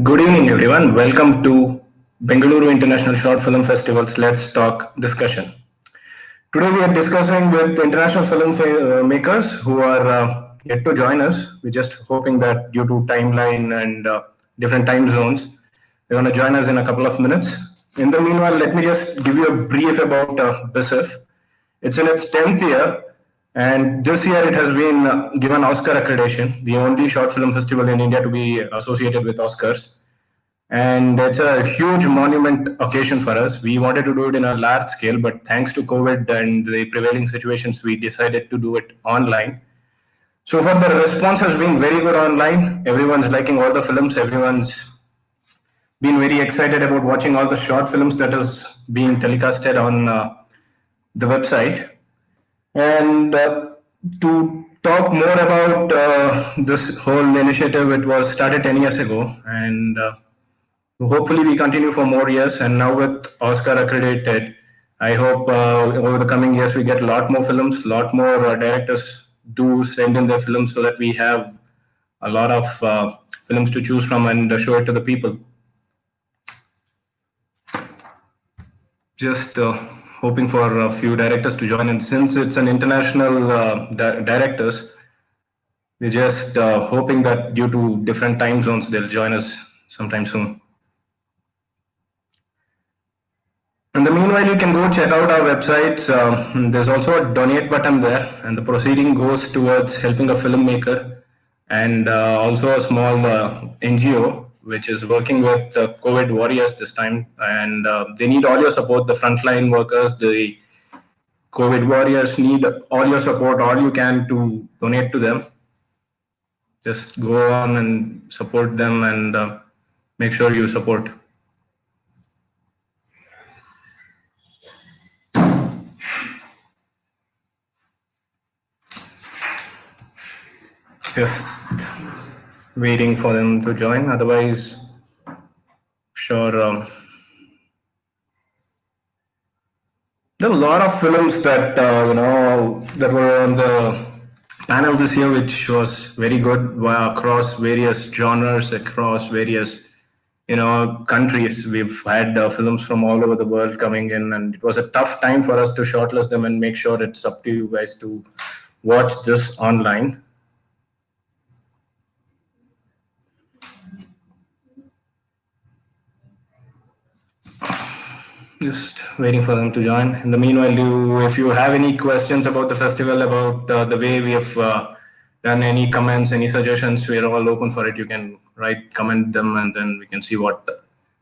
Good evening, everyone. Welcome to Bengaluru International Short Film Festival's Let's Talk discussion. Today, we are discussing with international film makers who are yet to join us. We're just hoping that due to timeline and different time zones, they're going to join us in a couple of minutes. In the meanwhile, let me just give you a brief about BISF. It's in its 10th year, and this year it has been given Oscar accreditation, the only short film festival in India to be associated with Oscars. And it's a huge monument occasion for us. We wanted to do it in a large scale, but thanks to COVID and the prevailing situations, we decided to do it online. So far, the response has been very good online. Everyone's liking all the films. Everyone's been very excited about watching all the short films that is being telecasted on the website. And to talk more about this whole initiative, it was started 10 years ago, and hopefully we continue for more years. And now with Oscar accredited, I hope over the coming years we get a lot more films, a lot more directors do send in their films so that we have a lot of films to choose from and show it to the people. Just hoping for a few directors to join, and since it's an international directors, we're just hoping that due to different time zones, they'll join us sometime soon. In the meanwhile, you can go check out our websites. There's also a donate button there, and the proceeding goes towards helping a filmmaker and also a small NGO which is working with COVID warriors this time. And they need all your support. The frontline workers, the COVID warriors need all your support, all you can to donate to them. Just go on and support them and make sure you support. Just waiting for them to join. Otherwise, sure. There are a lot of films that that were on the panel this year, which was very good across various genres, across various countries. We've had films from all over the world coming in, and it was a tough time for us to shortlist them and make sure it's up to you guys to watch this online. Just waiting for them to join. In the meanwhile, if you have any questions about the festival, about the way we have done, any comments, any suggestions, we're all open for it. You can comment them, and then we can see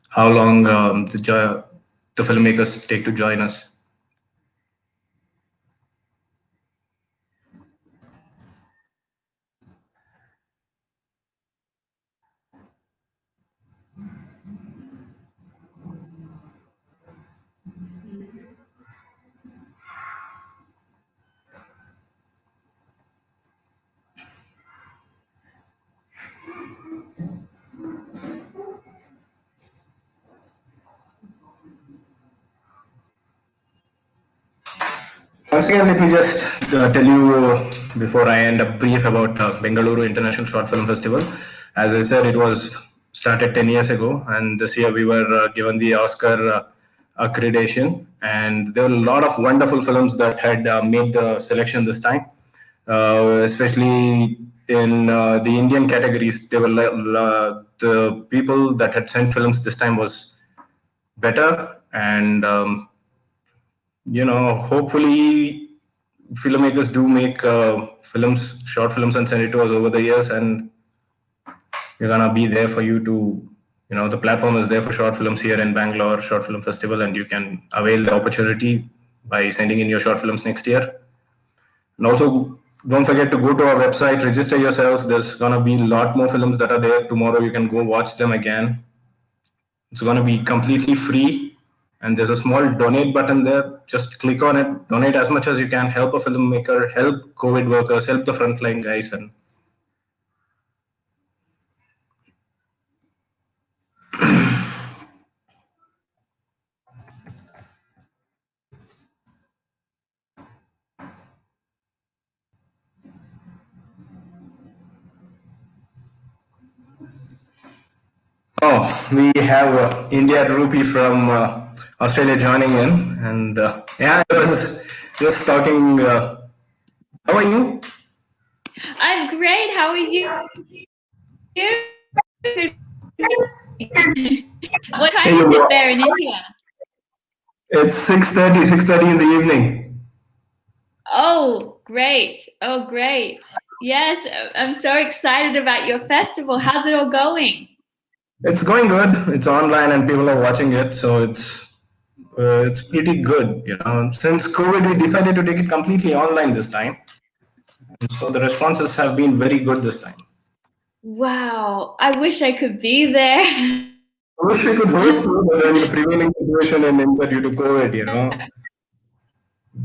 how long the filmmakers take to join us. Once again, let me just tell you before I end up brief about Bengaluru International Short Film Festival. As I said, it was started 10 years ago, and this year we were given the Oscar accreditation, and there were a lot of wonderful films that had made the selection this time, especially in the Indian categories. There were the people that had sent films this time was better, and hopefully filmmakers do make short films and send it to us over the years, and we're gonna be there for you to, the platform is there for short films here in Bangalore Short Film Festival, and you can avail the opportunity by sending in your short films next year. And also, don't forget to go to our website, register yourselves. There's gonna be a lot more films that are there tomorrow. You can go watch them again. It's gonna be completely free, and there's a small donate button there. Just click on it, donate as much as you can, help a filmmaker, help COVID workers, help the frontline guys. And Oh, we have India Rupee from Australia joining in, and yeah, I was just talking. How are you? I'm great. How are you? What Hey, time is it there in India? it's 6:30 in the evening. Oh, great. Oh, great. Yes, I'm so excited about your festival. How's it all going? It's going good. It's online and people are watching it, so it's pretty good. Since COVID, we decided to take it completely online this time, and so the responses have been very good this time. Wow, I wish I could be there. I wish we could host you, but then the prevailing situation in India due to COVID,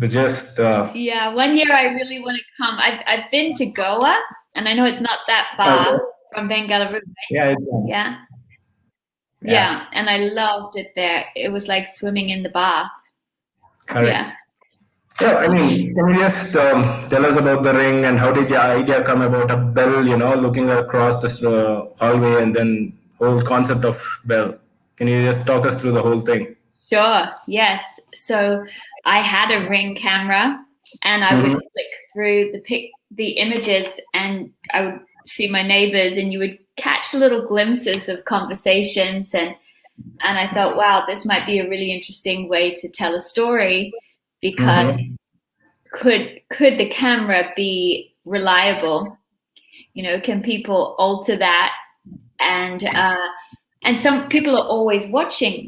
we just Yeah, one year I really want to come. I've been to Goa, and I know it's not that far okay. from Bengaluru, right? Yeah, Yeah. yeah, Yeah, and I loved it there. It was like swimming in the bath. correct. Yeah. Yeah, I mean, can you just tell us about the ring and how did the idea come about a bell, looking across this hallway and then whole concept of bell? Can you just talk us through the whole thing? Sure, yes. So I had a Ring camera and I would Mm-hmm. flick through the images and I would see my neighbors and you would catch little glimpses of conversations and I thought, wow, this might be a really interesting way to tell a story because Mm-hmm. could the camera be reliable? Can people alter that? And and some people are always watching.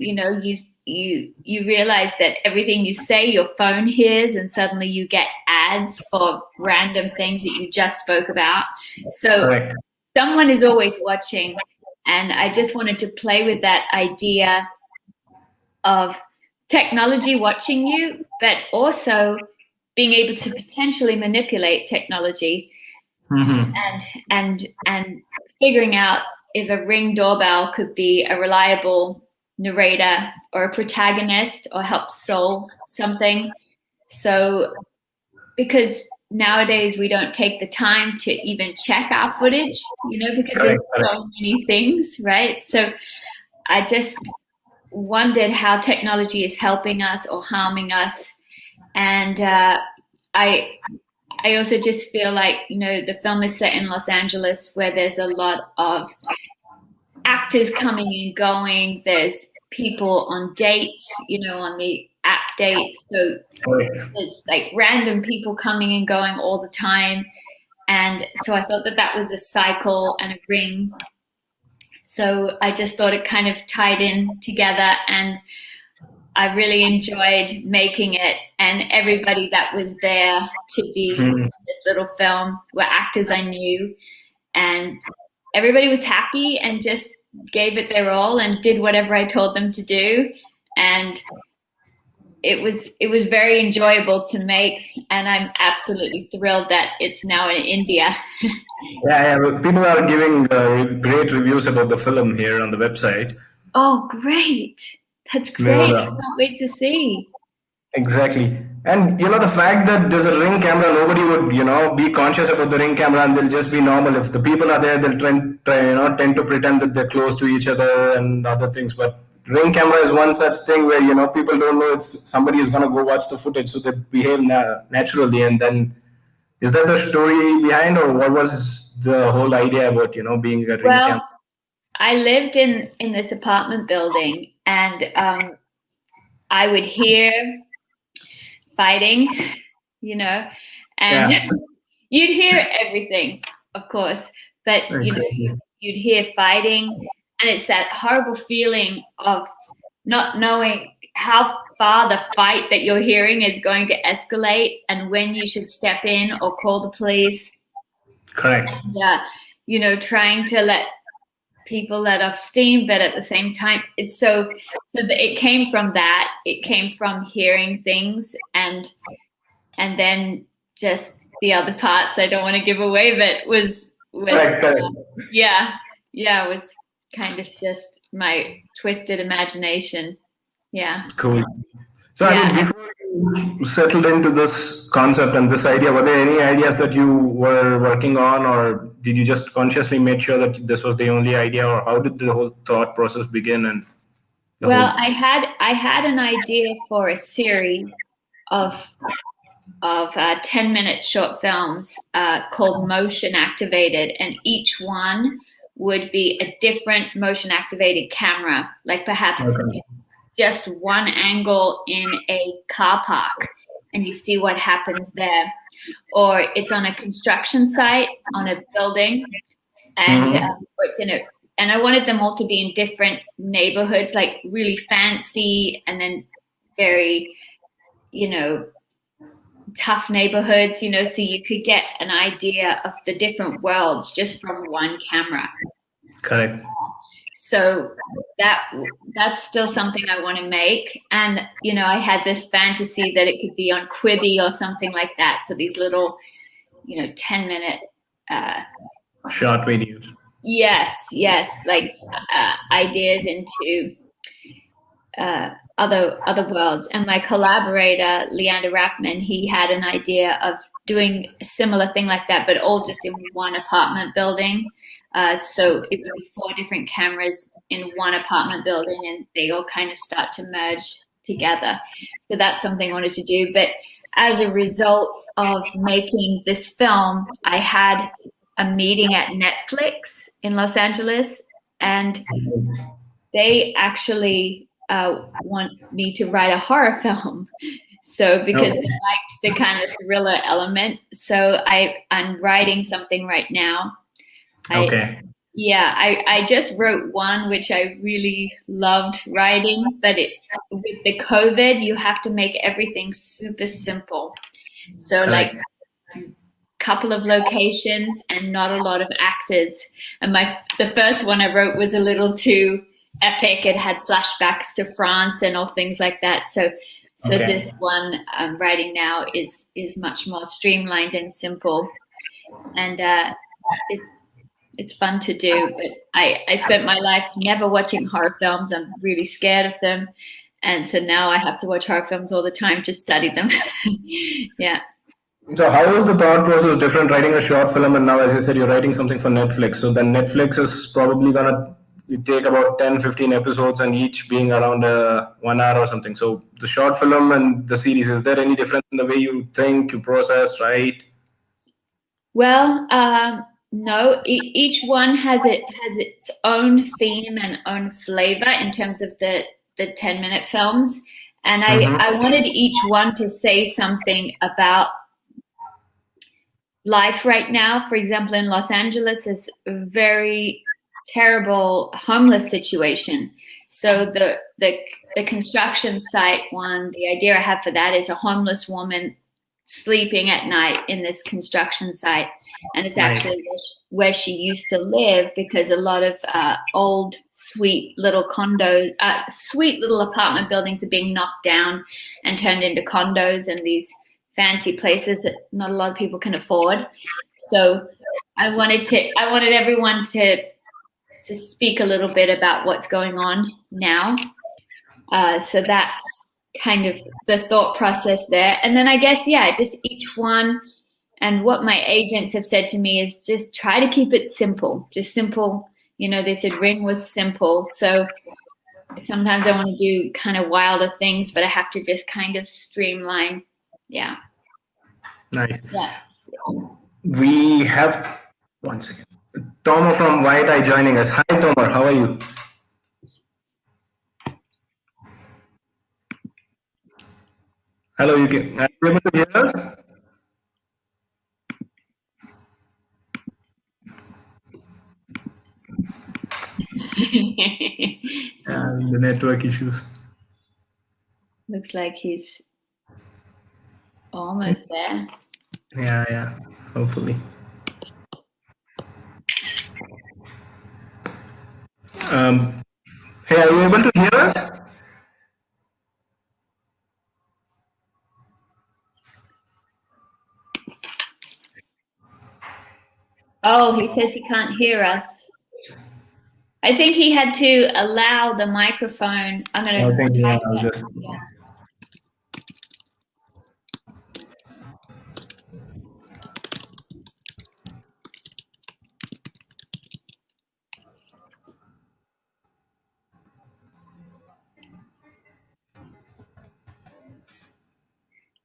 You realize that everything you say your phone hears, and suddenly you get ads for random things that you just spoke about. So Correct. someone is always watching, and I just wanted to play with that idea of technology watching you, but also being able to potentially manipulate technology Mm-hmm. and figuring out if a Ring doorbell could be a reliable narrator or a protagonist or help solve something. So because nowadays we don't take the time to even check our footage, because there's Correct. Correct. so many things, right? So I just wondered how technology is helping us or harming us. And I I also just feel like, the film is set in Los Angeles where there's a lot of actors coming and going. There's people on dates, on the app dates. So Correct. it's like random people coming and going all the time. And so I thought that that was a cycle and a ring. So I just thought it kind of tied in together. And I really enjoyed making it, and everybody that was there to be Mm-hmm. in this little film were actors I knew, and everybody was happy and just gave it their all and did whatever I told them to do, and it was very enjoyable to make, and I'm absolutely thrilled that it's now in India. Yeah, yeah. People are giving great reviews about the film here on the website. Oh, great! That's great. I Yeah. can't wait to see. Exactly. And the fact that there's a ring camera, nobody would, be conscious about the ring camera and they'll just be normal. If the people are there, they'll tend to pretend that they're close to each other and other things. But ring camera is one such thing where, people don't know it's somebody is going to go watch the footage. So they behave naturally. And then is that the story behind, or what was the whole idea about, being a ring camera? Well, I lived in this apartment building, and I would hear fighting, you know, and Yeah. you'd hear everything, of course, but Exactly. you'd hear fighting, and it's that horrible feeling of not knowing how far the fight that you're hearing is going to escalate, and when you should step in or call the police. Correct. Yeah, trying to let people let off steam, but at the same time, it's so that it came from that. It came from hearing things, and then just the other parts I don't want to give away, but Correct. Correct. yeah, it was kind of just my twisted imagination. Yeah. Cool. So, I mean, before you settled into this concept and this idea, were there any ideas that you were working on, or did you just consciously make sure that this was the only idea, or how did the whole thought process begin? And I had an idea for a series of 10-minute short films called Motion Activated, and each one would be a different motion activated camera, like perhaps just one angle in a car park and you see what happens there, or it's on a construction site on a building, and or it's in a, and I wanted them all to be in different neighborhoods, like really fancy and then very, tough neighborhoods, so you could get an idea of the different worlds just from one camera. Correct. So that's still something I want to make. And, I had this fantasy that it could be on Quibi or something like that. So these little, 10-minute short videos. Yes. Like ideas into other worlds. And my collaborator, Leander Rappman, he had an idea of doing a similar thing like that, but all just in one apartment building. So it would be 4 different cameras in one apartment building, and they all kind of start to merge together. So that's something I wanted to do. But as a result of making this film, I had a meeting at Netflix in Los Angeles, and they actually want me to write a horror film. So because they liked the kind of thriller element. So I'm writing something right now. I just wrote one which I really loved writing, but with the COVID, you have to make everything super simple. So like a couple of locations and not a lot of actors. And the first one I wrote was a little too epic. It had flashbacks to France and all things like that. So this one I'm writing now is much more streamlined and simple, and it's fun to do. But I spent my life never watching horror films. I'm really scared of them, and so now I have to watch horror films all the time to study them. Yeah. So how was the thought process different writing a short film, and now, as you said, you're writing something for Netflix? So then Netflix is probably gonna take about 10-15 episodes, and each being around 1 hour or something. So the short film and the series, is there any difference in the way you think, you process, write? Well, no. Each one has its own theme and own flavor in terms of the 10-minute films, and I wanted each one to say something about life right now. For example, in Los Angeles, is a very terrible homeless situation. So the construction site one, the idea I have for that is a homeless woman sleeping at night in this construction site, and it's actually where she used to live, because a lot of old sweet little condos, sweet little apartment buildings are being knocked down and turned into condos and these fancy places that not a lot of people can afford. So I wanted everyone to speak a little bit about what's going on now. So that's kind of the thought process there. And then I guess, just each one, and what my agents have said to me is just try to keep it simple, just simple. They said Ring was simple. So sometimes I want to do kind of wilder things, but I have to just kind of streamline. Yeah. Nice. Yeah. We have, one second, Tomer from White Eye joining us. Hi, Tomer. How are you? Hello, are you able to hear us? The network issues. Looks like he's almost there. Yeah, hopefully. Hey, are you able to hear us? Oh, he says he can't hear us. I think he had to allow the microphone. I'm going to.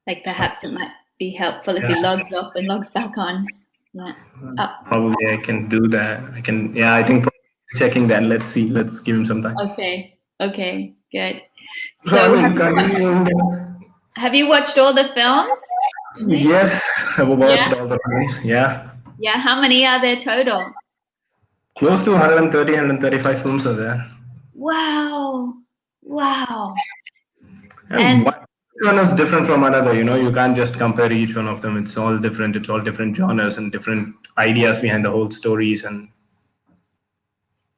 Like perhaps it might be helpful if he logs off and logs back on. Yeah. Oh, Probably I can do that. I can. Yeah, I think checking that. Let's see. Let's give him some time. okay. Okay. Good. So I So mean, continuing. have you watched all the films? Yes, I've watched all the films. Yeah. Yeah. How many are there total? Close to 130, 135 films are there. Wow. Wow. And one is different from another. You can't just compare each one of them. It's all different. It's all different genres and different ideas behind the whole stories. And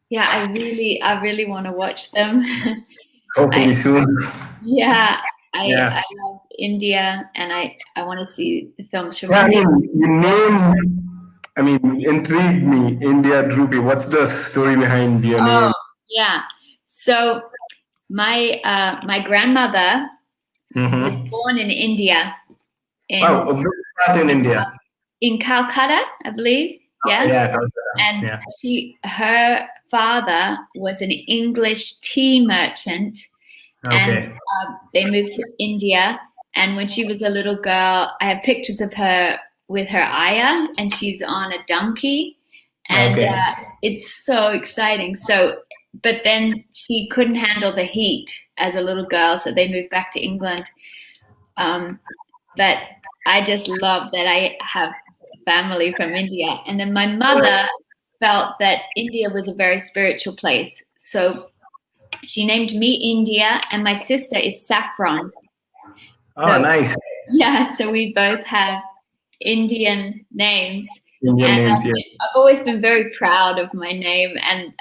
yeah, I really want to watch them. hopefully soon. Yeah, I love India, and I want to see the films from Yeah, India. I mean, intrigued me. India Droopy. What's the story behind your name? Yeah. So my grandmother was born in India. Which part in India? In Calcutta, I believe. Yeah. Yeah, Calcutta. And her father was an English tea merchant. Okay. And they moved to India. And when she was a little girl, I have pictures of her with her ayah, and she's on a donkey. And it's so exciting. So, but then she couldn't handle the heat as a little girl, so they moved back to England. But I just love that I have family from India. And then my mother felt that India was a very spiritual place. So she named me India, and my sister is Saffron. Oh, nice. Yeah, so we both have Indian names. I've always been very proud of my name, and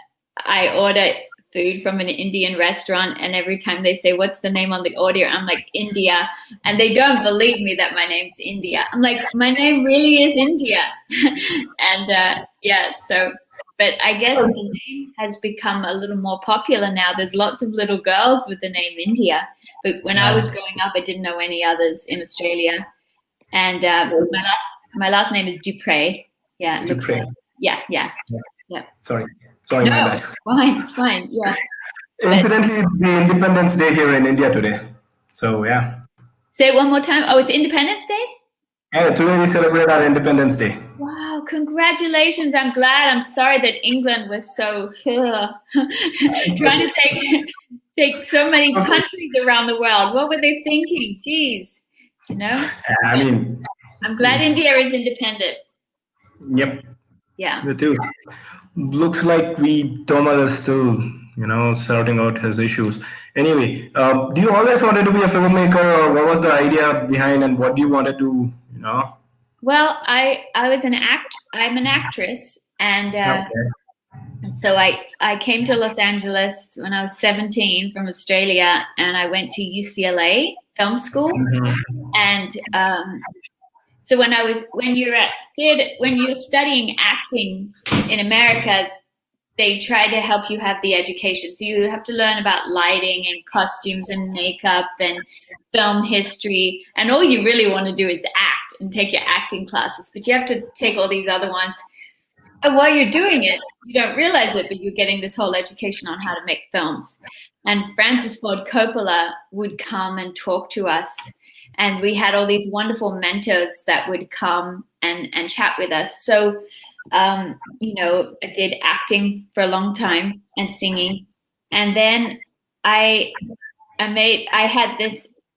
I order food from an Indian restaurant, and every time they say, "What's the name on the order?" I'm like, India, and they don't believe me that my name's India. I'm like, my name really is India. And but I guess the name has become a little more popular now. There's lots of little girls with the name India, but when I was growing up, I didn't know any others in Australia. And my last name is Dupre. Yeah, Dupre. Yeah. Sorry, my bad. Fine. Yeah. Incidentally, it's the Independence Day here in India today. So yeah. Say it one more time. Oh, it's Independence Day? Yeah, today we celebrate our Independence Day. Wow, congratulations. I'm glad. I'm sorry that England was so trying to take so many countries around the world. What were they thinking? Jeez. I mean, I'm glad India is independent. Yep. Yeah. Me too. Looks like Thomas is still, sorting out his issues. Anyway, do you always wanted to be a filmmaker, or what was the idea behind, and what do you wanted to, Well, I was I'm an actress, and so I came to Los Angeles when I was 17 from Australia, and I went to UCLA film school. And so when you're studying acting in America, they try to help you have the education. So you have to learn about lighting and costumes and makeup and film history. And all you really want to do is act and take your acting classes. But you have to take all these other ones. And while you're doing it, you don't realize it, but you're getting this whole education on how to make films. And Francis Ford Coppola would come and talk to us. And we had all these wonderful mentors that would come and chat with us. So, I did acting for a long time and singing. And then I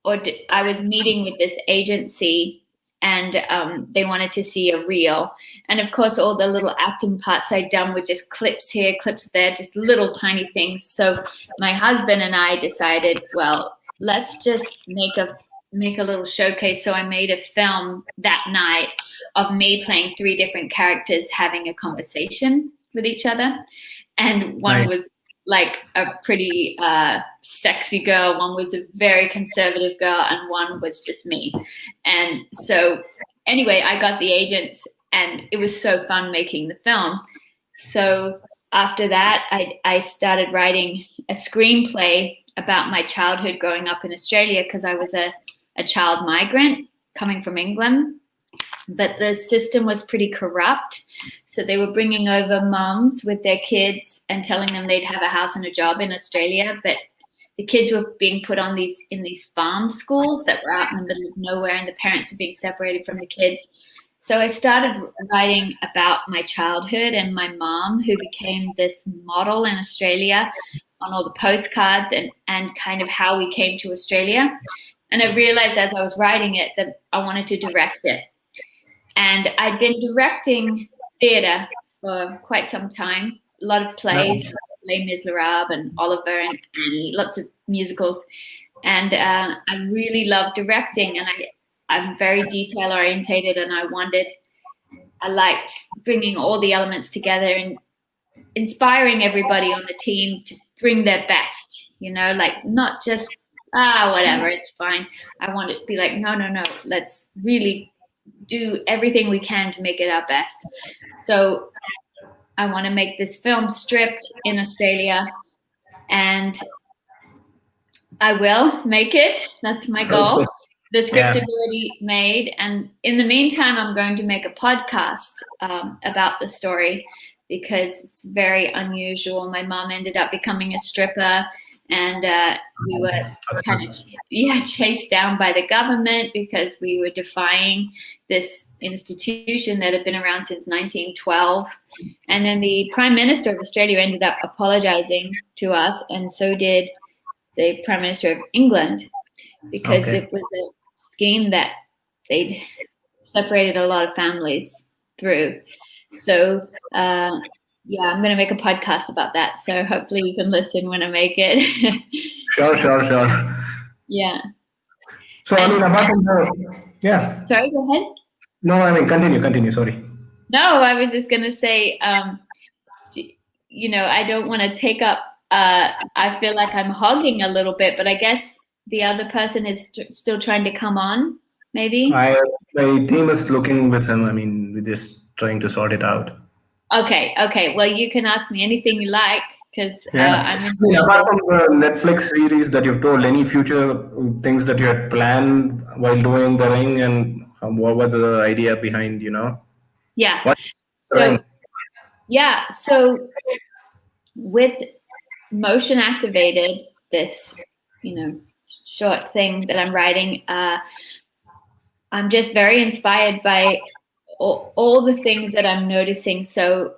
was meeting with this agency, and they wanted to see a reel. And of course, all the little acting parts I'd done were just clips here, clips there, just little tiny things. So my husband and I decided, well, let's just make a little showcase. So I made a film that night of me playing 3 different characters having a conversation with each other. And one was like a pretty sexy girl, one was a very conservative girl, and one was just me. And so anyway, I got the agents, and it was so fun making the film. So after that, I started writing a screenplay about my childhood growing up in Australia, because I was a child migrant coming from England. But the system was pretty corrupt. So they were bringing over mums with their kids and telling them they'd have a house and a job in Australia. But the kids were being put on these farm schools that were out in the middle of nowhere, and the parents were being separated from the kids. So I started writing about my childhood and my mom, who became this model in Australia on all the postcards, and kind of how we came to Australia. And I realized as I was writing it that I wanted to direct it. And I'd been directing theatre for quite some time, a lot of plays, like Les Miserables and Oliver, and lots of musicals. And I really loved directing, and I'm very detail orientated, and I liked bringing all the elements together and inspiring everybody on the team to bring their best, like not just, whatever, it's fine. I want it to be like, no, let's really do everything we can to make it our best. So I want to make this film stripped in Australia, and I will make it. That's my goal. The script is already made, and in the meantime, I'm going to make a podcast about the story, because it's very unusual. My mom ended up becoming a stripper, and we were kind of chased down by the government because we were defying this institution that had been around since 1912. And then the Prime Minister of Australia ended up apologizing to us, and so did the Prime Minister of England, because it was a scheme that they'd separated a lot of families through. So I'm going to make a podcast about that. So hopefully you can listen when I make it. Sure. Yeah. So, I mean, apart from the, Sorry, go ahead. No, I mean, continue. Sorry. No, I was just going to say, I don't want to take up, I feel like I'm hogging a little bit, but I guess the other person is still trying to come on, maybe? My team is looking with him. I mean, we're just trying to sort it out. Okay. Well, you can ask me anything you like, because I'm apart from the Netflix series that you've told, any future things that you had planned while doing The Ring, and what was the idea behind, Yeah. So with motion activated, this, short thing that I'm writing, I'm just very inspired by all the things that I'm noticing. So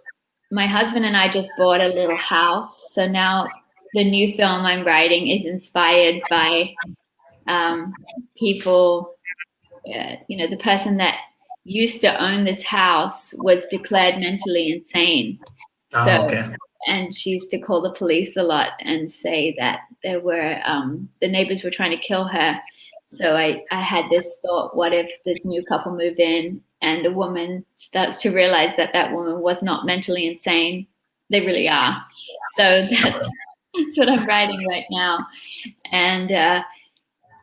my husband and I just bought a little house. So now the new film I'm writing is inspired by people. The person that used to own this house was declared mentally insane. And she used to call the police a lot and say that there were the neighbors were trying to kill her. So I had this thought: what if this new couple move in and the woman starts to realize that woman was not mentally insane? They really are. So that's what I'm writing right now, and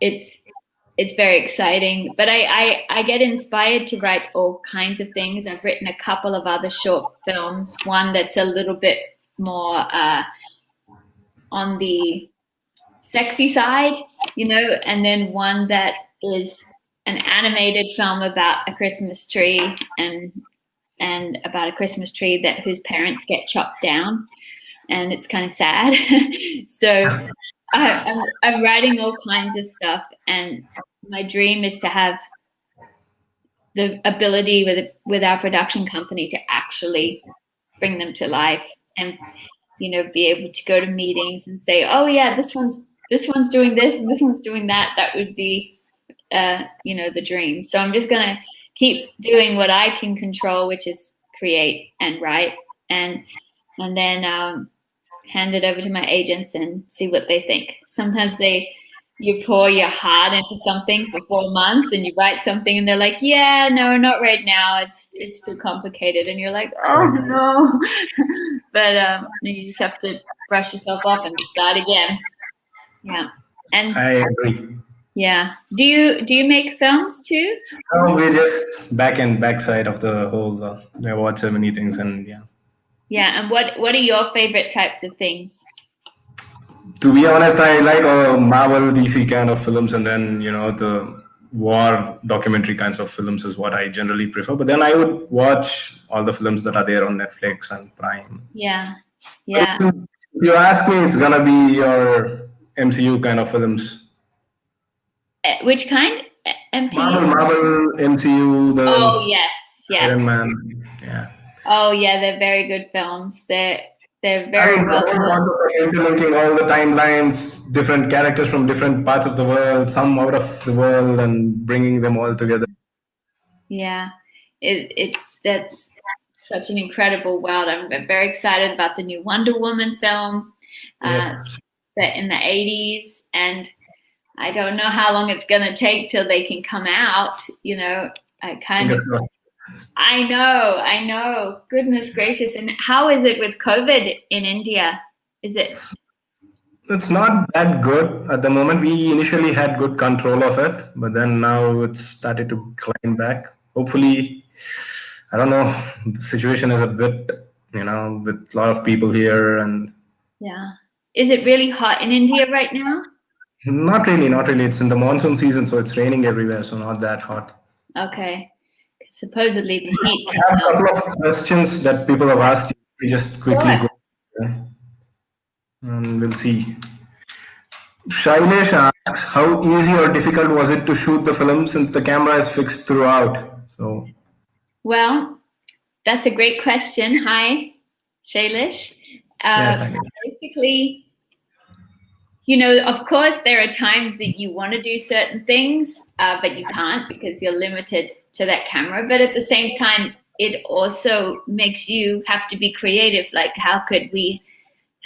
it's very exciting. But I get inspired to write all kinds of things. I've written a couple of other short films, one that's a little bit more on the sexy side, and then one that is an animated film about a Christmas tree and about a Christmas tree whose parents get chopped down, and it's kind of sad. So I'm writing all kinds of stuff, and my dream is to have the ability with our production company to actually bring them to life, and be able to go to meetings and say, oh yeah, this one's doing this and this one's doing that. That would be the dream. So I'm just gonna keep doing what I can control, which is create and write, and then hand it over to my agents and see what they think. Sometimes you pour your heart into something for 4 months and you write something and they're like, yeah, no, not right now. It's too complicated. And you're like, oh no. But you just have to brush yourself off and start again. Yeah. And I agree. Yeah. Do you make films too? No, we're just backside of the whole award ceremony things, and yeah. Yeah. And what are your favorite types of things? To be honest, I like Marvel, DC kind of films, and then the war documentary kinds of films is what I generally prefer. But then I would watch all the films that are there on Netflix and Prime. Yeah. If you ask me, it's gonna be your MCU kind of films. Which kind? MTU? Marvel, MCU, the Oh yes. Iron Man. Yeah. Oh yeah, they're very good films. They're very well done. Interlinking all the timelines, different characters from different parts of the world, some out of the world, and bringing them all together. Yeah, that's such an incredible world. I'm very excited about the new Wonder Woman film set in the 80s, and I don't know how long it's going to take till they can come out. I know. Goodness gracious. And how is it with COVID in India? It's not that good at the moment. We initially had good control of it, but then now it's started to climb back. Hopefully, I don't know. The situation is a bit, with a lot of people here and. Yeah. Is it really hot in India right now? Not really. It's in the monsoon season, so it's raining everywhere, so not that hot. Okay. Supposedly the heat. I have a couple of questions that people have asked. We just quickly go and we'll see. Shailesh asks, how easy or difficult was it to shoot the film since the camera is fixed throughout? Well, that's a great question. Hi, Shailesh. Basically, of course, there are times that you want to do certain things, but you can't because you're limited to that camera. But at the same time, it also makes you have to be creative. Like, how could we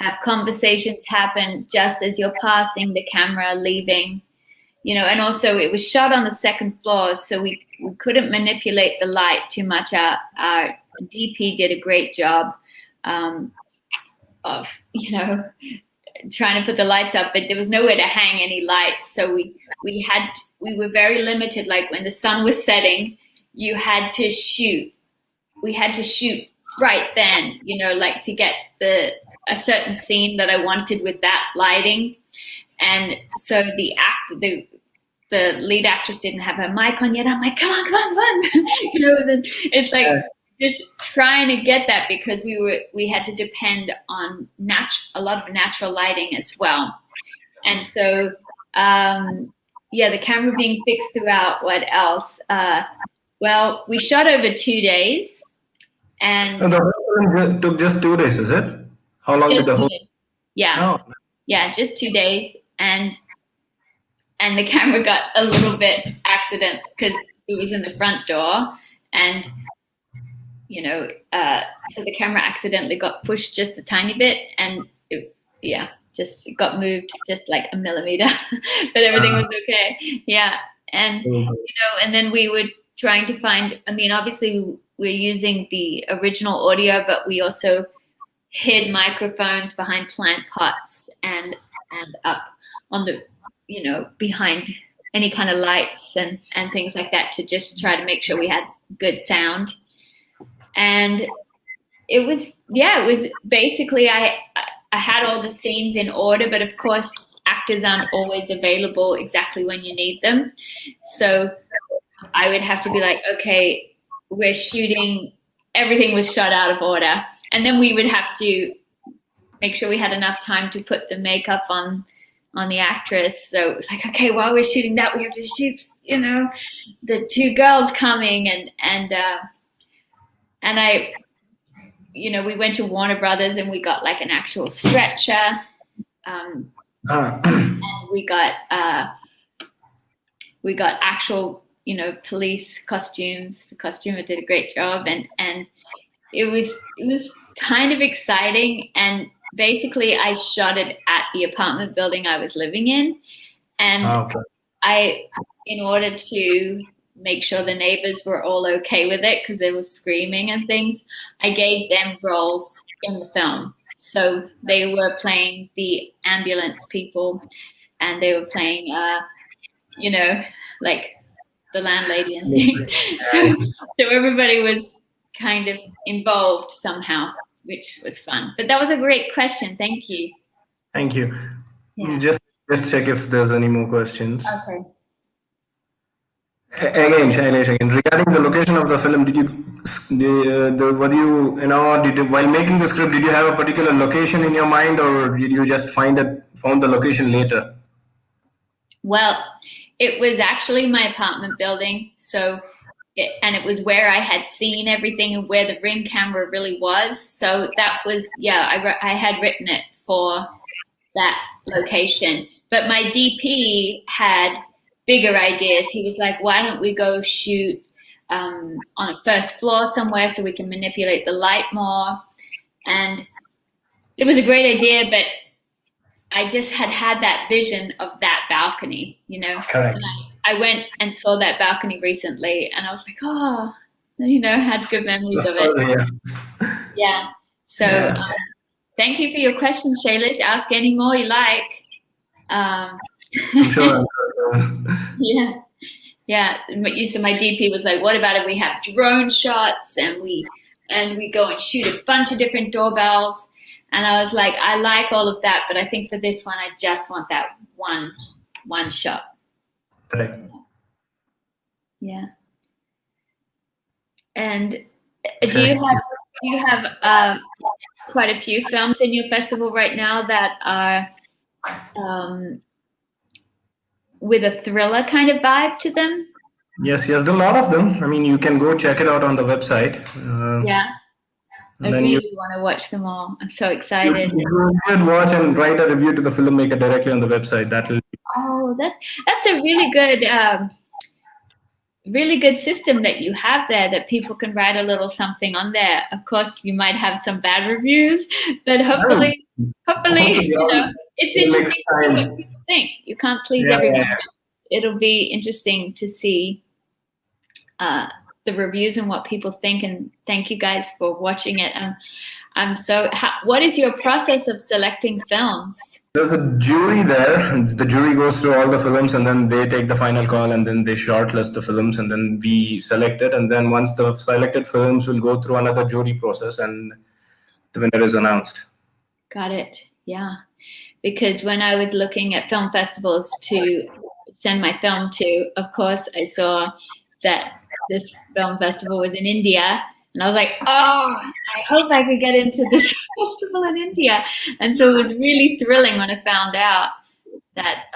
have conversations happen just as you're passing the camera, leaving, and also it was shot on the second floor, so we couldn't manipulate the light too much. Our DP did a great job of, trying to put the lights up, but there was nowhere to hang any lights. So we were very limited. Like when the sun was setting, you had to shoot. We had to shoot right then, like to get a certain scene that I wanted with that lighting. And so the lead actress didn't have her mic on yet. I'm like, come on. Then it's like just trying to get that because we had to depend on a lot of natural lighting as well. And so, the camera being fixed throughout. What else? Well, we shot over 2 days. And the whole film took just 2 days, is it? How long did the whole? Yeah. Oh. Yeah, just 2 days. And the camera got a little bit accident because it was in the front door. And, so the camera accidentally got pushed just a tiny bit. And it got moved just like a millimeter. But everything was okay. Yeah. And, and then we were trying to find, obviously we're using the original audio, but we also hid microphones behind plant pots and up on the, behind any kind of lights and things like that to just try to make sure we had good sound. And it was basically, I had all the scenes in order, but of course actors aren't always available exactly when you need them. So I would have to be like, okay, we're shooting, everything was shot out of order. And then we would have to make sure we had enough time to put the makeup on the actress. So it was like, okay, while we're shooting that, we have to shoot, the two girls coming and I, we went to Warner Brothers and we got like an actual stretcher. And we got actual, police costumes. The costumer did a great job and it was kind of exciting. And basically I shot it at the apartment building I was living in. And in order to make sure the neighbors were all okay with it, because they were screaming and things, I gave them roles in the film. So they were playing the ambulance people and they were playing, like the landlady and things. So everybody was kind of involved somehow, which was fun. But that was a great question. Thank you. Thank you. Yeah. Just check if there's any more questions. Okay. Again, Shailesh, again, regarding the location of the film, did you, were you, while making the script, did you have a particular location in your mind, or did you just found the location later? Well, it was actually my apartment building, and it was where I had seen everything and where the Ring camera really was. So that was, yeah, I had written it for that location. But my DP had bigger ideas. He was like, why don't we go shoot on a first floor somewhere so we can manipulate the light more? And it was a great idea, but I just had that vision of that balcony, you know. Correct. And I went and saw that balcony recently, and I was like, oh, you know, had good memories of it. Yeah. Yeah. So thank you for your question, Shailesh. Ask any more you like. Sure. Yeah. Yeah. So my DP was like, what about if we have drone shots and we go and shoot a bunch of different doorbells? And I was like, I like all of that, but I think for this one, I just want that one shot. Correct. Yeah. And do you have quite a few films in your festival right now that are with a thriller kind of vibe to them? Yes, there are a lot of them. I mean, you can go check it out on the website. Yeah. I really want to watch them all. I'm so excited. You should watch and write a review to the filmmaker directly on the website. That's a really good system that you have there, that people can write a little something on there. Of course, you might have some bad reviews, but hopefully, you know, it's interesting to see what people think. You can't please everyone. It'll be interesting to see the reviews and what people think. And thank you guys for watching it. What is your process of selecting films? There's a jury there. The jury goes through all the films, and then they take the final call, and then they shortlist the films, and then we select it. And then once the selected films will go through another jury process, and the winner is announced. Got it. Yeah. Because when I was looking at film festivals to send my film to, of course, I saw that this film festival was in India. And I was like, oh, I hope I could get into this festival in India. And so it was really thrilling when I found out that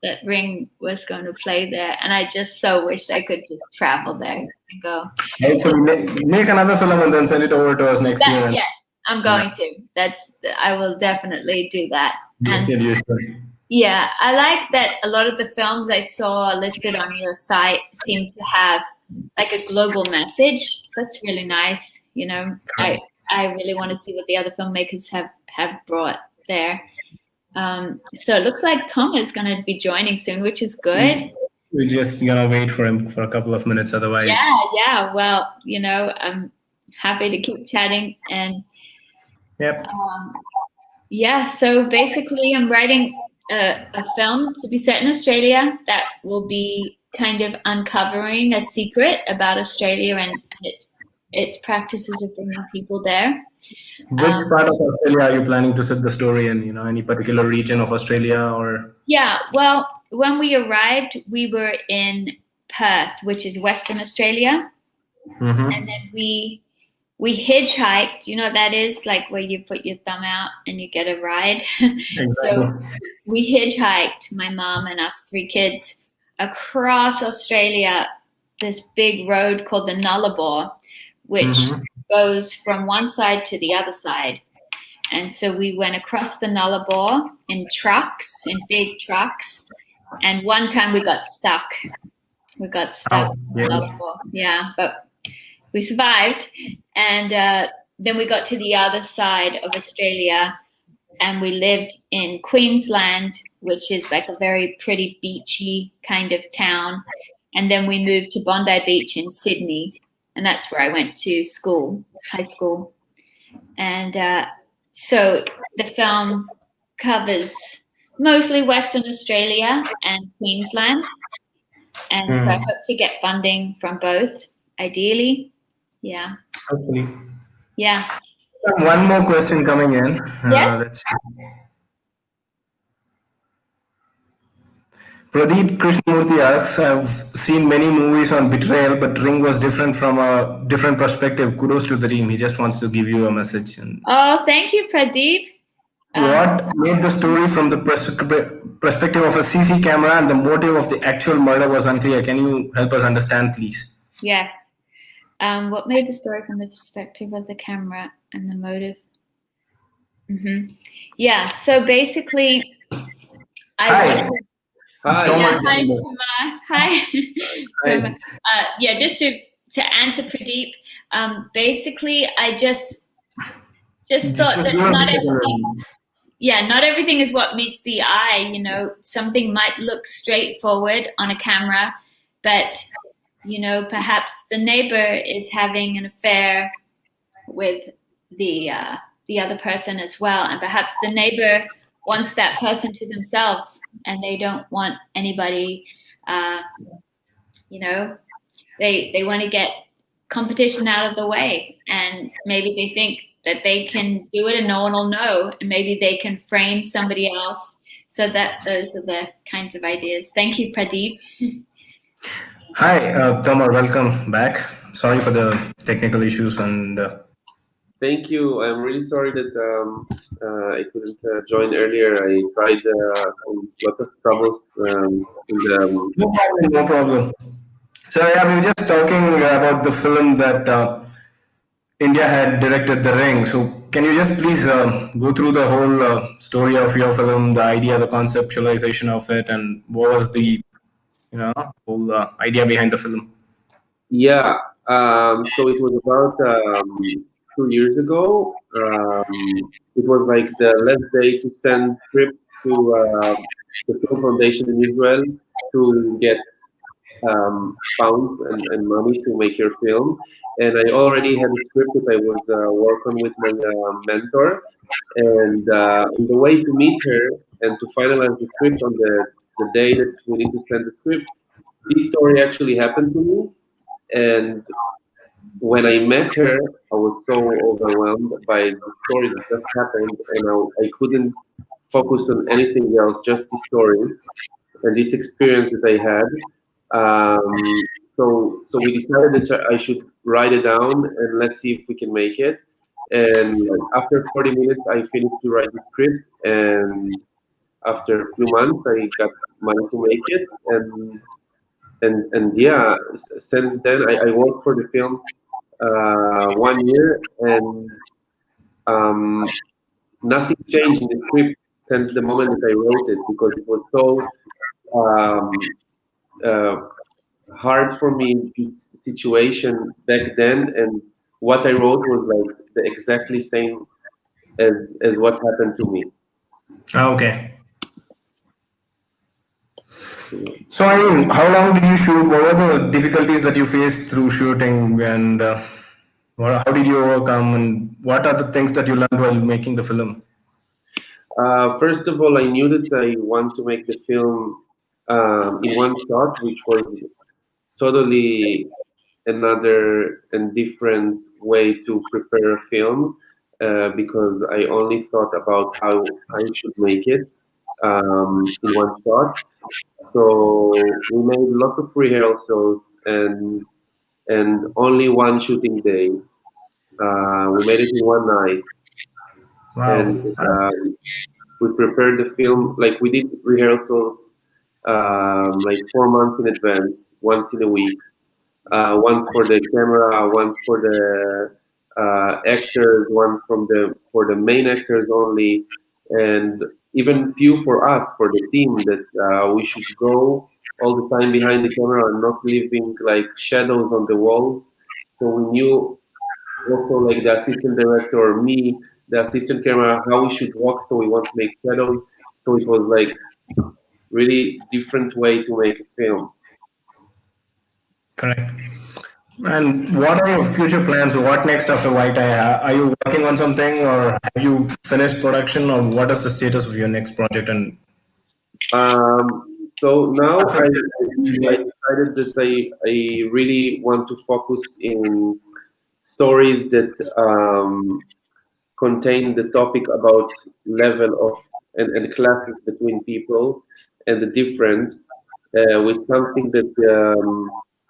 that Ring was going to play there. And I just so wished I could just travel there and go. Make another film and then send it over to us next year. Yes, I'm going to. I will definitely do that. And yeah, I like that a lot of the films I saw listed on your site seem to have like a global message. That's really nice. You know, I really want to see what the other filmmakers have brought there. So it looks like Tom is going to be joining soon, which is good. We're just going to wait for him for a couple of minutes. Otherwise. Yeah. Well, you know, I'm happy to keep chatting. And yep. So basically I'm writing a film to be set in Australia that will be kind of uncovering a secret about Australia and its practices of bringing people there. Which part of Australia are you planning to set the story in? You know, any particular region of Australia or? Yeah, well, when we arrived, we were in Perth, which is Western Australia. Mm-hmm. And then we hitchhiked, you know what that is? Like where you put your thumb out and you get a ride. Exactly. So we hitchhiked, my mom and us 3 kids, across Australia, this big road called the Nullarbor, which goes from one side to the other side. And so we went across the Nullarbor in big trucks. And one time we got stuck. in the Nullarbor. Yeah, but we survived. And then we got to the other side of Australia and we lived in Queensland, which is like a very pretty beachy kind of town. And then we moved to Bondi Beach in Sydney. And that's where I went to school, high school. And so the film covers mostly Western Australia and Queensland. And so I hope to get funding from both, ideally. Yeah. Hopefully. Yeah. One more question coming in. Yes. Pradeep Krishnamurthy asks, I've seen many movies on betrayal, but Ring was different from a different perspective. Kudos to the team. He just wants to give you a message. And Oh, thank you, Pradeep. what made the story from the perspective of a CC camera and the motive of the actual murder was unclear? Can you help us understand, please? Yes. What made the story from the perspective of the camera and the motive? Yeah. So basically, Hi. Hi. Thomas. Hi, Suma. Hi. Hi. Yeah, just to answer Pradeep, basically, I just thought that not everything is what meets the eye. You know, something might look straightforward on a camera, but you know, perhaps the neighbor is having an affair with the other person as well, and perhaps the neighbor wants that person to themselves, and they don't want anybody. You know, they want to get competition out of the way, and maybe they think that they can do it and no one will know, and maybe they can frame somebody else. So that those are the kinds of ideas. Thank you, Pradeep. Hi, Thomas. Welcome back. Sorry for the technical issues and. Thank you. I'm really sorry that I couldn't join earlier. I tried lots of troubles in the. No problem. No problem. So yeah, we were just talking about the film that India had directed, The Ring. So can you just please go through the whole story of your film, the idea, the conceptualization of it, and what was the whole idea behind the film? Yeah. So it was about 2 years ago. It was like the last day to send script to the Film Foundation in Israel to get funds and money to make your film. And I already had a script that I was working with my mentor. And on the way to meet her and to finalize the script on the day that we need to send the script, this story actually happened to me. And when I met her, I was so overwhelmed by the story that just happened, and I couldn't focus on anything else, just the story and this experience that I had. So we decided that I should write it down and let's see if we can make it. And after 40 minutes, I finished to write the script, and after a few months, I got money to make it. And yeah, since then, I worked for the film 1 year, and nothing changed in the script since the moment that I wrote it, because it was so hard for me, this situation back then, and what I wrote was like the exactly same as what happened to me. Okay. So I mean, how long did you shoot? What were the difficulties that you faced through shooting, and how did you overcome? And what are the things that you learned while making the film? First of all, I knew that I want to make the film in one shot, which was totally another and different way to prepare a film, because I only thought about how I should make it in one shot. So we made lots of rehearsals and only one shooting day. We made it in one night, and Wow. we prepared the film, like we did rehearsals like 4 months in advance, once in a week. Once for the camera, once for the actors, one for the main actors only, and even few for us, for the team, that we should go all the time behind the camera and not leaving like shadows on the walls. So we knew also, like the assistant director or me, the assistant camera, how we should walk, so we won't make shadows. So it was like really different way to make a film. Correct. And what are your future plans? What next after White Eye? Are you working on something, or have you finished production, or what is the status of your next project? And So now I decided that I really want to focus in stories that contain the topic about level of and classes between people and the difference. with something that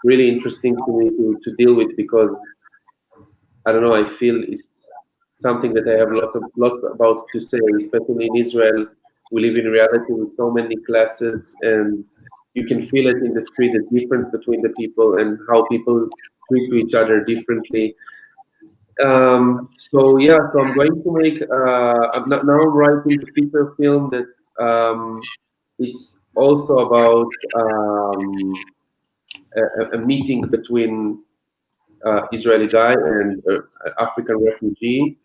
really interesting to me to deal with, because I don't know, I feel it's something that I have lots about to say, especially in Israel. We live in reality with so many classes, and you can feel it in the street, the difference between the people and how people treat to each other differently. So yeah, so I'm going to make. Now I'm writing a feature film that it's also about a meeting between Israeli guy and African refugee,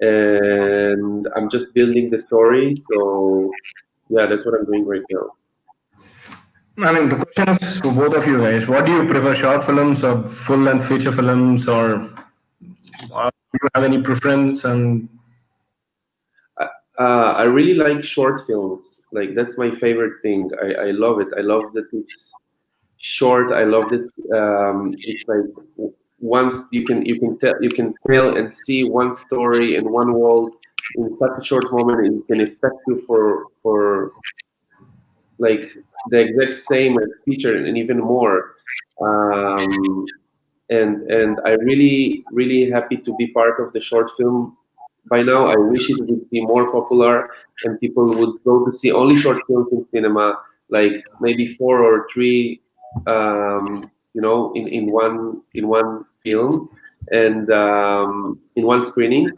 and I'm just building the story. So yeah, that's what I'm doing right now. I mean, the question is to both of you guys: what do you prefer, short films or full-length feature films, or do you have any preference? And I really like short films. Like that's my favorite thing. I love it. I love that it's short. I love that it's like once you can tell and see one story and one world in such a short moment, and it can affect you for like the exact same as feature and even more. Um, and I really happy to be part of the short film. By now, I wish it would be more popular and people would go to see only short films in cinema, like maybe four or three, in one film and in one screening.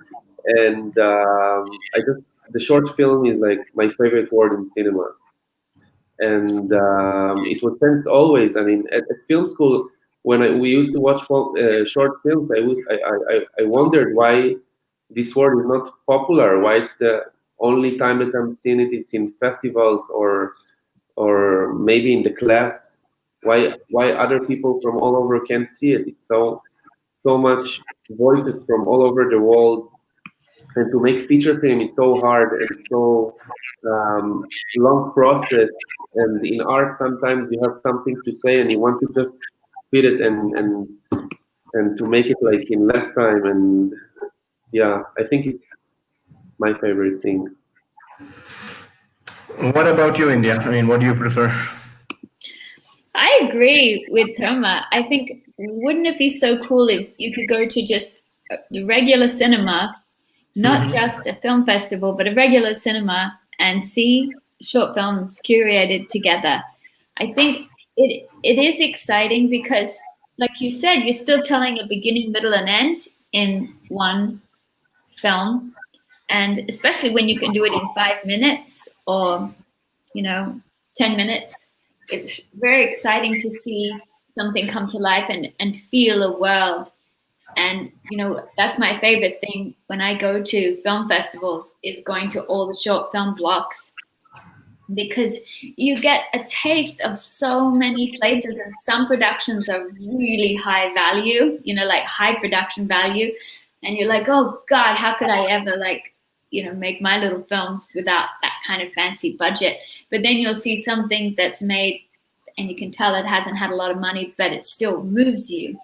And I just the short film is like my favorite word in cinema, and it was tense always. I mean, at film school, when we used to watch short films, I wondered why this word is not popular. Why it's the only time that I'm seeing it, it's in festivals or maybe in the class. Why other people from all over can't see it? It's so much voices from all over the world, and to make feature film is so hard and so long process. And in art, sometimes you have something to say and you want to just fit it and to make it like in less time. And yeah, I think it's my favorite thing. what about you, India? I mean, what do you prefer? I agree with Toma. I think, wouldn't it be so cool if you could go to just the regular cinema, not just a film festival, but a regular cinema, and see short films curated together? I think it is exciting because, like you said, you're still telling a beginning, middle, and end in one film, and especially when you can do it in 5 minutes or 10 minutes, it's very exciting to see something come to life and feel a world. And that's my favorite thing when I go to film festivals, is going to all the short film blocks, because you get a taste of so many places, and some productions are really high value, like high production value, and you're like, oh God, how could I ever make my little films without that kind of fancy budget? But then you'll see something that's made and you can tell it hasn't had a lot of money, but it still moves you.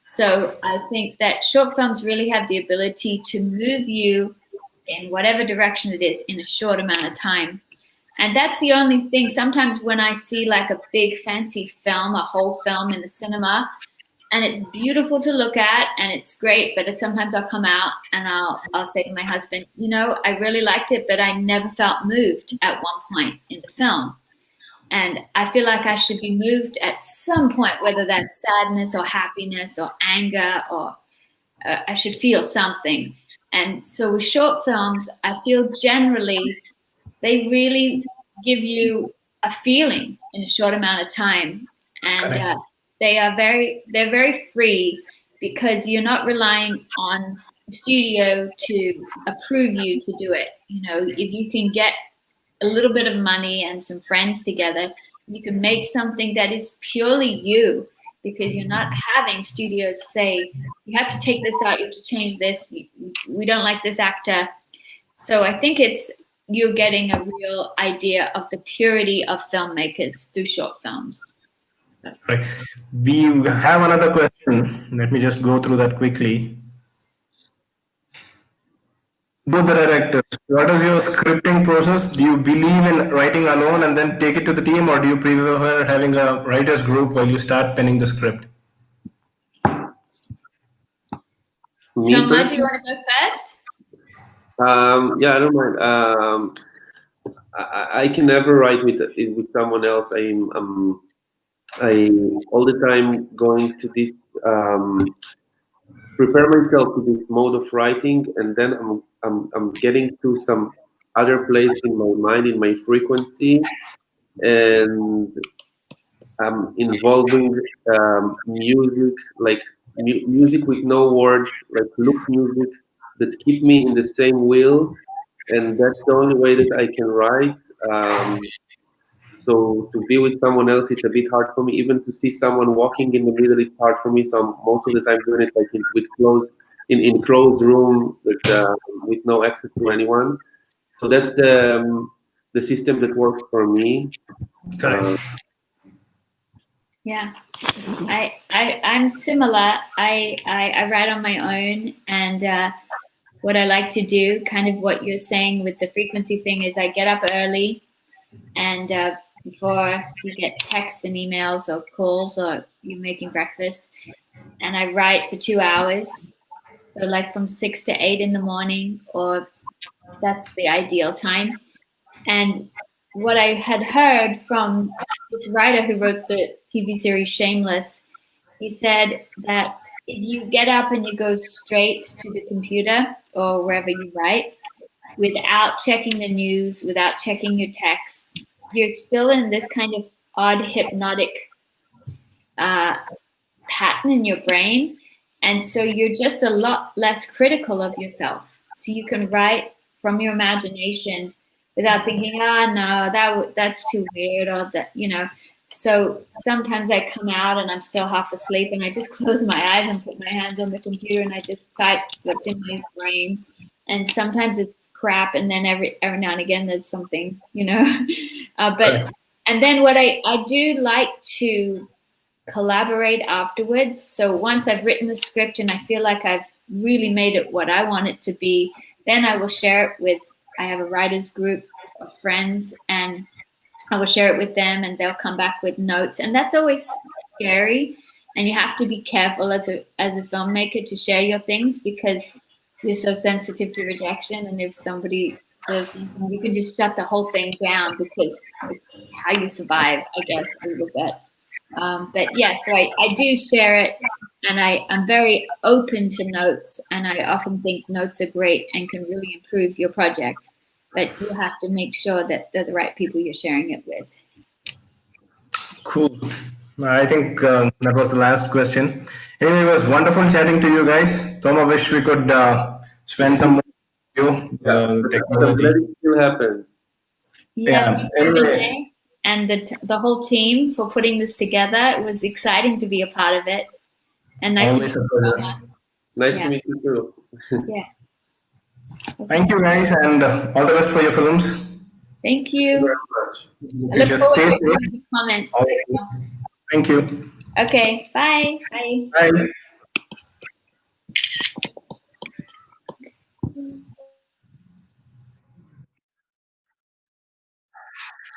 So I think that short films really have the ability to move you in whatever direction it is in a short amount of time. And that's the only thing. Sometimes when I see like a big fancy film, a whole film in the cinema, and it's beautiful to look at and it's great, but sometimes I'll come out and I'll say to my husband, I really liked it, but I never felt moved at one point in the film. And I feel like I should be moved at some point, whether that's sadness or happiness or anger, or I should feel something. And so with short films, I feel generally they really give you a feeling in a short amount of time. And they're very free, because you're not relying on the studio to approve you to do it. If you can get a little bit of money and some friends together, you can make something that is purely you, because you're not having studios say, you have to take this out, you have to change this, we don't like this actor. So I think you're getting a real idea of the purity of filmmakers through short films. So. Right. We have another question. Let me just go through that quickly. both the directors, what is your scripting process? Do you believe in writing alone and then take it to the team, or do you prefer having a writers group while you start penning the script? Me So, Anand, do you personally, want to go first? yeah, I don't mind. I can never write with someone else. I all the time going to this prepare myself to this mode of writing, and then I'm getting to some other place in my mind, in my frequency, and I'm involving music, like music with no words, like loop music that keep me in the same wheel, and that's the only way that I can write. So to be with someone else, it's a bit hard for me. Even to see someone walking in the middle, it's hard for me. So I'm most of the time doing it like with closed in closed room with no access to anyone. So that's the system that works for me. Correct. Yeah, I'm similar. I write on my own, and what I like to do, kind of what you're saying with the frequency thing, is I get up early, and before you get texts and emails or calls or you're making breakfast, and I write for 2 hours. So like from 6 to 8 in the morning, or that's the ideal time. And what I had heard from this writer who wrote the TV series Shameless, he said that if you get up and you go straight to the computer or wherever you write, without checking the news, without checking your text, you're still in this kind of odd hypnotic pattern in your brain. And so you're just a lot less critical of yourself. So you can write from your imagination without thinking, no, that's too weird, or that, So sometimes I come out and I'm still half asleep, and I just close my eyes and put my hands on the computer and I just type what's in my brain. And sometimes it's crap, and then every now and again there's something, and then what I do like to collaborate afterwards. So once I've written the script and I feel like I've really made it what I want it to be, then I will share it I have a writers group of friends, and I will share it with them, and they'll come back with notes. And that's always scary, and you have to be careful as a filmmaker to share your things, because you're so sensitive to rejection. And if somebody says something, you can just shut the whole thing down, because it's how you survive, I guess, a little bit. But yeah, so I do share it, and I'm very open to notes, and I often think notes are great and can really improve your project. But you have to make sure that they're the right people you're sharing it with. Cool. I think that was the last question. Anyway, it was wonderful chatting to you guys. Tom, I wish we could spend some more with you. I'm glad it still happened. Yeah. Anyway. And the whole team for putting this together. It was exciting to be a part of it. And nice to meet you. Nice to meet you too. Yeah. Thank you guys, and all the best for your films. Thank you. I look forward to the comments. Thank you. Okay. Bye. Bye. Bye.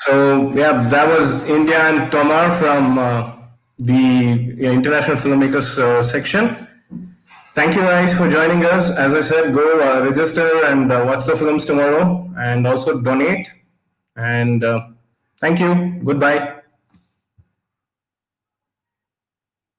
So yeah, that was India and Tomar from the International Filmmakers section. Thank you guys for joining us. As I said, go register and watch the films tomorrow, and also donate. And thank you. Goodbye.